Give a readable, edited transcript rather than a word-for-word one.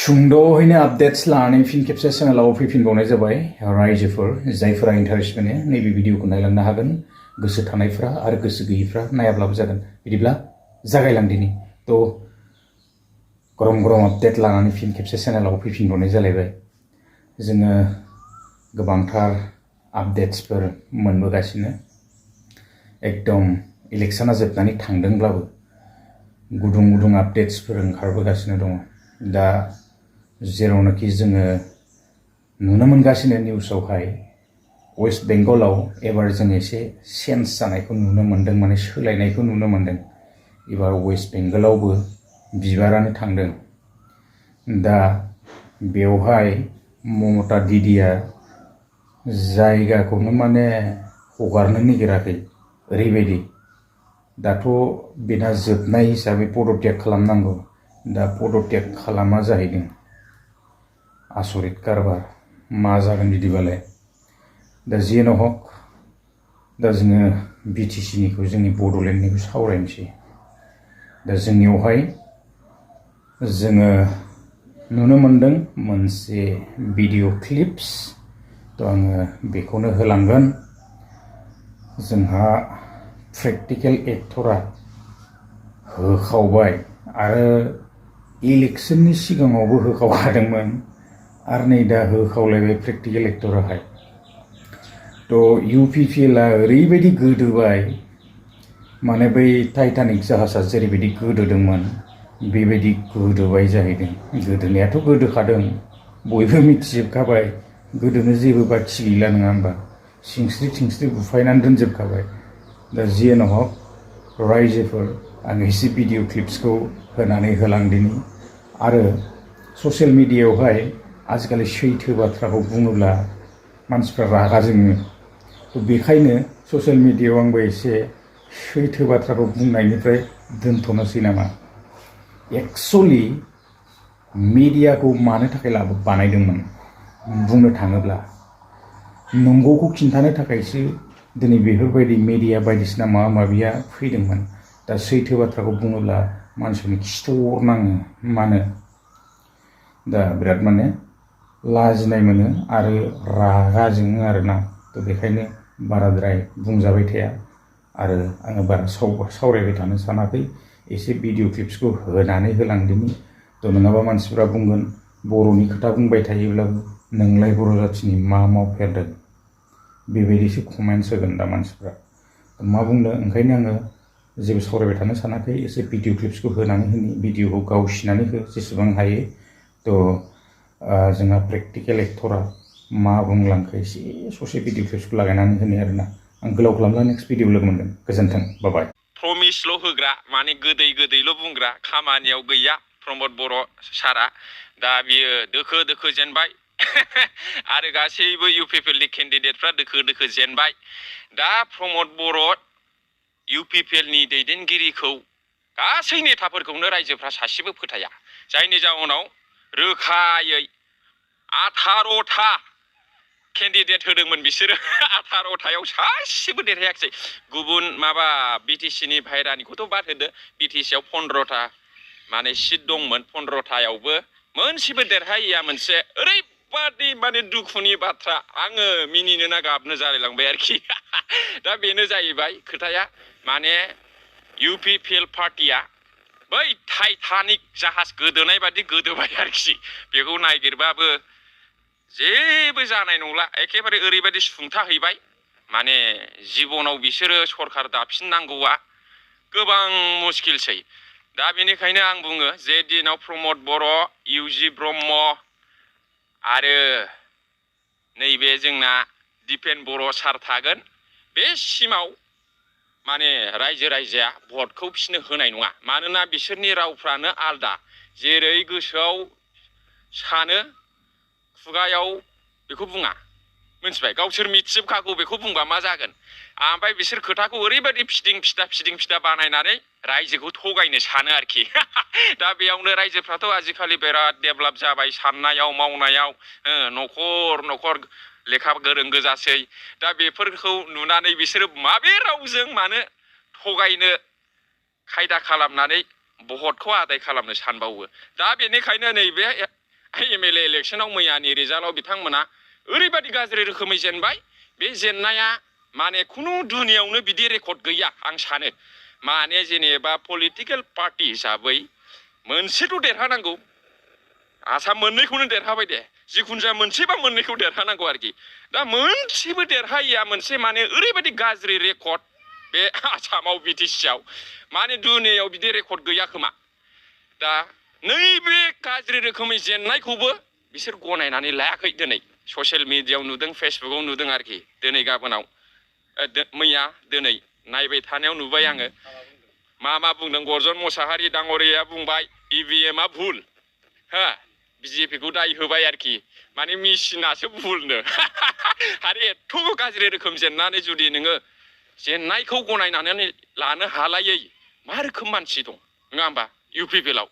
सुंद'यैनो updates लानानै फिन खेबसे चेनेलाव फैफिनबावनाय जाबाय रायजोफोर जायफोरा इन्टारेस्ट मोनो नैबे भिडिअखौ नायलांनो हागोन गोसो थानायफ्रा आरो गोसो गैयैफ्रा नायाब्लाबो जागोन बिदिब्ला जागायलांदिनि थ' गरम गरम आपडेट लानानै फिन खेबसे चेनेलाव फैफिनबावनाय जालायबाय जोङो गोबांथार आपडेट्सफोर मोनबोगासिनो एकदम इलेक्शना जोबनानै थांदोंब्लाबो गुदुं गुदुं आपडेट्सफोर ओंखारबोगासिनो दङ दा जेरावनाखि जोङो नुनो मोनगासिनो निउसावहाय वेस्ट बेंगलाव एबार जों एसे चेन्ज जानायखौ नुनो मोन्दों माने सोलायनायखौ नुनो मोन्दों एबार वेस्ट बेंगलावबो बिबारानो थांदों दा बेवहाय ममता दिदिया जायगाखौनो माने हगारनो नागिराखै ओरैबायदि दाथ' बेना जोबनाय हिसाबै पदत्याग खालामनांगौ दा पदत्याग खालामा जाहैदों आसरित कारबार मा जागोन बिदिबालाय दा जियानो हक दा जोङो बिटिसिनिखौ जोंनि बड'लेण्डनिखौ सावरायनोसै दा जोंनियावहाय जोङो नुनो मोन्दों मोनसे भिडिअ क्लिप्स थ' आङो बेखौनो होलांगोन जोंहा प्रेक्टिकेल एक्टरा होखावबाय आरो इलेक्शननि सिगाङावबो होखावखादोंमोन आरो नै दा होखावलायबाय प्रेक्टिकेल एक्टराहाय थ' इउपिपिएलआ ओरैबायदि गोदोबाय माने बै टाइटानिक जाहाजा जेरैबायदि गोदोदोंमोन बेबायदि गोदोबाय जाहैदों गोदोनायाथ' गोदोखादों बयबो मिथिजोबखाबाय गोदोनो जेबो बाखि गैला नङा होमबा सिंस्रि थिंस्रि बुफायनानै दोनजोबखाबाय दा जियानो हक रायजोफोर आं एसे भिडिअ क्लिप्सखौ होनानै होलांदिनि आरो ससियेल मिडियायावहाय आजिखालि सैथो बाथ्राखौ बुङोब्ला मानसिफ्रा रागा जोङो बेखायनो ससियेल मिडियायाव आंबो एसे सैथो बाथ्राखौ बुंनायनिफ्राय दोनथ'नोसै नामा एक्सुअलि मिडियाखौ मानो थाखाय बानायदोंमोन बुंनो थाङोब्ला नंगौखौ खिन्थानो थाखायसो दिनै बेफोरबायदि मिडिया बायदिसिना माबा माबिया फैदोंमोन दा सैथो बाथ्राखौ बुङोब्ला मानसिफोरनि खिथर नाङो मानो दा बिराद माने लाजिनाय मोनो आरो रागा जोङो आरोना थ' बेखायनो बाराद्राय बुंजाबाय थाया आरो आङो बारा सावरायबाय थानो सानाखै एसे भिडिअ क्लिप्सखौ होनानै होलांदिनि थ' नङाबा मानसिफ्रा बुंगोन बर'नि खोथा बुंबाय थायोब्लाबो नोंलाय बर' जाथिनि मा मावफेरदों बेबायदिसो कमेन्ट्स होगोन दा मानसिफ्रा मा बुंनो ओंखायनो आङो जेबो सावरायबाय थानो सानाखै एसे भिडिअ क्लिप्सखौ होनानै होनि भिडिअखौ गावसिनानै हो जेसेबां हायो थ' जोंहा प्रेक्टिकेल एक्टरा मा बुंलांखो एसे ससे भिडिअ क्लिप्सखौ लागायनानै होनि आरोना आं गोलाव खालामला नेक्स्ट भिडिअ लोगो मोनगोन गोजोन्थों बाय प्रमिसल' होग्रा माने गोदैल' बुंग्रा खामानियाव गैया प्रमद बर' सारा दा बियो दोखो दोखो जेनबाय आरो गासैबो इउपिपिएलनि केन्डिडेटफ्रा दोखो जेनबाय दा प्रमद बर' इउपिपिएलनि दैदेनगिरिखौ गासै नेताफोरखौनो रायजोफ्रा सासेबो फोथाया जायनि जाउनाव रोखायै 18था केन्डिडेट होदोंमोन बिसोरो 18थायाव सासेबो देरहायाखिसै गुबुन माबा बिटिसिनि बाहेरानिखौथ' बाद होदो बिटिसियाव 15था माने सिट दंमोन 15थायावबो मोनसेबो देरहायैया मोनसे ओरैबादि माने दुखुनि बाथ्रा आङो मिनिनो ना गाबनो जालायलांबाय आरोखि दा बेनो जाहैबाय खोथाया माने इउपिपिएल पार्टिया बै टाइटानिक जाहाज गोदोनाय बादि गोदोबाय आरोखि बेखौ नागिरबाबो जेबो जानाय नंला एखेबारे ओरैबायदि सुंथाहैबाय माने जिबनाव बिसोरो सरखार दाफिननांगौआ गोबां मुस्किलसै दा बेनिखायनो आं बुङो जे दिनाव प्रमद बर' इउजि ब्रह्म आरो नैबे जोंना दिपेन बर' सार थागोन बे सिमाव माने रायजोआ भटखौ बिसोरनो होनाय नङा मानोना बिसोरनि रावफ्रानो आलदा जेरै गोसोआव सानो खुगायाव बेखौ बुङा मिथिबाय गावसोर मिथिजोबखागौ बेखौ बुंबा मा जागोन ओमफ्राय बिसोर खोथाखौ ओरैबायदि फिदिं फिदा बानायनानै रायजोखौ थगायनो सानो आरोखि दा बेयावनो रायजोफ्राथ' आजिखालि बिराद डेभेलप जाबाय साननायाव मावनायाव न'खर लेखा गोरों गोजासै दा बेफोरखौ नुनानै बिसोरो माबे रावजों मानो थगायनो खायदा खालामनानै भटखौ आदाय खालामनो सानबावो दा बेनिखायनो नैबे MLA इलेक्सनाव मैयानि रिजाल्टआव बिथांमोना ओरैबायदि गाज्रि रोखोमै जेनबाय बे जेननाया माने खुनु दुनियावनो बिदि रेकर्ड गैया आं सानो माने जेनेबा पलिटिकेल पार्टि हिसाबै मोनसेथ' देरहानांगौ आसाम मोननैखौनो देरहाबाय दे जिखुनु जाया मोनसेबा मोननैखौ देरहानांगौ आरोखि दा मोनसेबो देरहायैया मोनसे माने ओरैबायदि गाज्रि रेकर्ड बे आसामाव बिटिसिआव माने दुनियायाव बिदि रेकर्ड गैया खोमा दा नैबे गाज्रि रोखोमै जेननायखौबो बिसोर गनायनानै लायाखै दिनै ससियेल मिडियायाव नुदों फेसबुकआव नुदों आरोखि दिनै गाबोनाव मैया दिनै नायबाय थानायाव नुबाय आङो मा बुंदों गर्जन मोसाहारि दाङ'रिया बुंबाय EVM आ भुल हो BJP खौ दाय होबाय आरोखि माने मेसिनासो भुलनो आरो एथ' गाज्रि रोखोम जेननानै जुदि नोङो जेननायखौ गनायनानै लानो हालायै मा रोखोम मानसि दं नङा होमबा UPPL आव